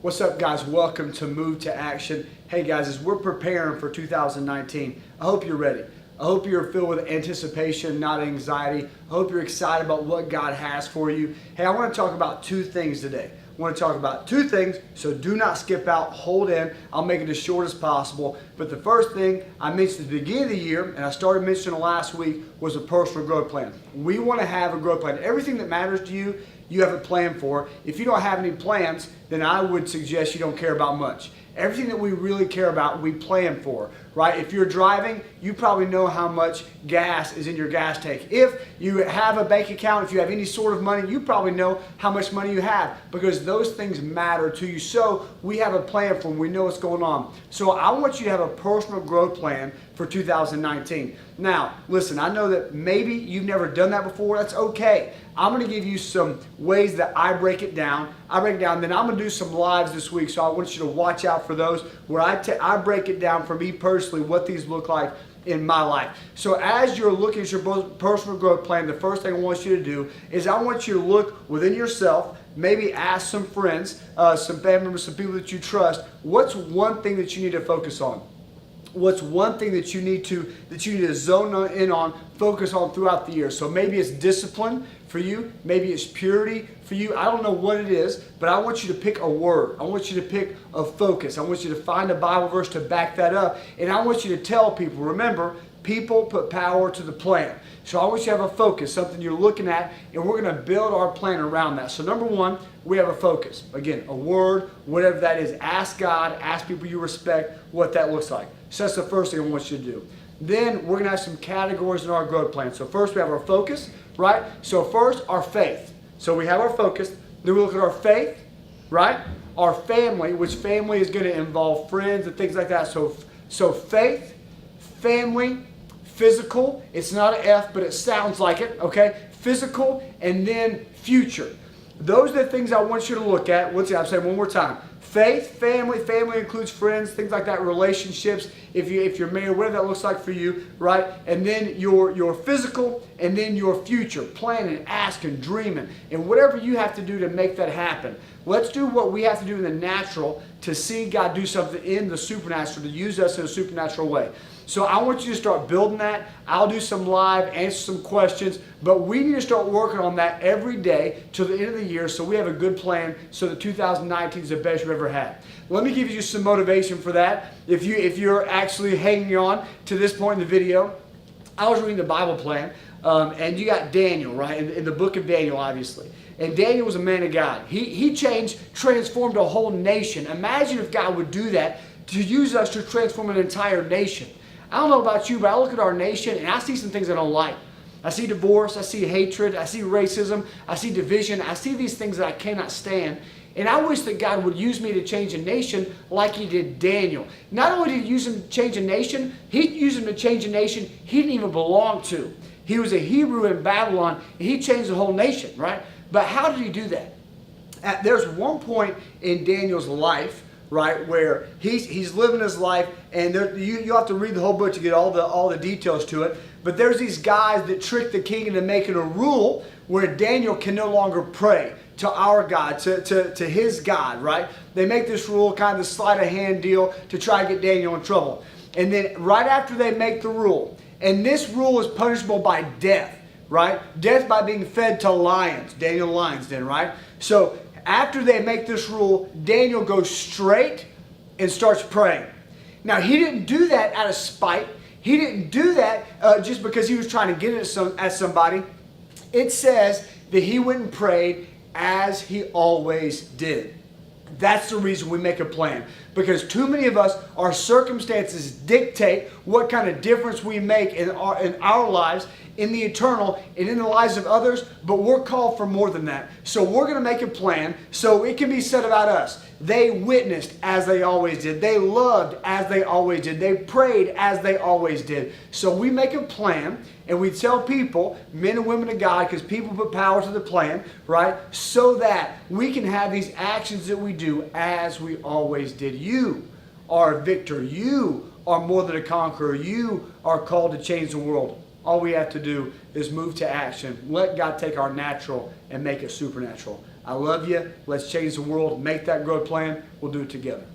What's up, guys? Welcome to Move to Action. Hey guys, as we're preparing for 2019, I hope you're ready. I hope you're filled with anticipation, not anxiety. I hope you're excited about what God has for you. Hey, I want to talk about two things today. I want to talk about two things, so do not skip out, hold in. I'll make it as short as possible. But the first thing I mentioned at the beginning of the year, and I started mentioning last week, was a personal growth plan. We want to have a growth plan. Everything that matters to you, you have a plan for. If you don't have any plans, then I would suggest you don't care about much. Everything that we really care about, we plan for, right? If you're driving, you probably know how much gas is in your gas tank. If you have a bank account, if you have any sort of money, you probably know how much money you have because those things matter to you. So we have a plan for them. We know what's going on. So I want you to have a personal growth plan for 2019. Now, listen, I know that maybe you've never done that before. That's okay. I'm going to give you some ways that I break it down. Then I'm going to do some lives this week, so I want you to watch out for those where I break it down for me personally what these look like in my life. So as you're looking at your personal growth plan, the first thing I want you to do is I want you to look within yourself, maybe ask some friends, some family members, some people that you trust, what's one thing that you need to focus on? What's one thing that you need to zone in on, focus on throughout the year? So maybe it's discipline for you, maybe it's purity for you. I don't know what it is, but I want you to pick a word. I want you to pick a focus. I want you to find a Bible verse to back that up, and I want you to tell people, remember, people put power to the plan. So I want you to have a focus, something you're looking at, and we're going to build our plan around that. So number one, we have a focus. Again, a word, whatever that is. Ask God, ask people you respect what that looks like. So that's the first thing I want you to do. Then we're going to have some categories in our growth plan. So first we have our focus, right? So first, our faith. So we have our focus. Then we look at our faith, right? Our family, which family is going to involve friends and things like that. So faith, family, physical. It's not an F, but it sounds like it, okay? Physical, and then future. Those are the things I want you to look at. I'm saying one more time. Faith, family includes friends, things like that, relationships, if you're married, whatever that looks like for you, right? And then your physical, and then your future, planning, asking, dreaming, and whatever you have to do to make that happen. Let's do what we have to do in the natural to see God do something in the supernatural, to use us in a supernatural way. So I want you to start building that. I'll do some live, answer some questions, but we need to start working on that every day till the end of the year so we have a good plan so that 2019 is the best you've ever had. Let me give you some motivation for that. If you're actually hanging on to this point in the video, I was reading the Bible plan, and you got Daniel, right, in the book of Daniel, obviously. And Daniel was a man of God. He transformed a whole nation. Imagine if God would do that to use us to transform an entire nation. I don't know about you, but I look at our nation and I see some things I don't like. I see divorce, I see hatred, I see racism, I see division, I see these things that I cannot stand. And I wish that God would use me to change a nation like He did Daniel. Not only did He use him to change a nation, He used him to change a nation he didn't even belong to. He was a Hebrew in Babylon, and He changed the whole nation, right? But how did He do that? There's one point in Daniel's life, right, where he's living his life, and you have to read the whole book to get all the details to it. But there's these guys that trick the king into making a rule where Daniel can no longer pray to our God, to his God, right? They make this rule, kind of the sleight of hand deal to try to get Daniel in trouble. And then right after they make the rule, and this rule is punishable by death, right? Death by being fed to lions, Daniel lions den, right? So after they make this rule, Daniel goes straight and starts praying. Now, he didn't do that out of spite. He didn't do that just because he was trying to get it at somebody. It says that he went and prayed as he always did. That's the reason we make a plan. Because too many of us, our circumstances dictate what kind of difference we make in our lives, in the eternal, and in the lives of others, but we're called for more than that. So we're going to make a plan so it can be said about us. They witnessed as they always did. They loved as they always did. They prayed as they always did. So we make a plan, and we tell people, men and women of God, because people put power to the plan, right? So that we can have these actions that we do as we always did. You are a victor. You are more than a conqueror. You are called to change the world. All we have to do is move to action. Let God take our natural and make it supernatural. I love you. Let's change the world. Make that growth plan. We'll do it together.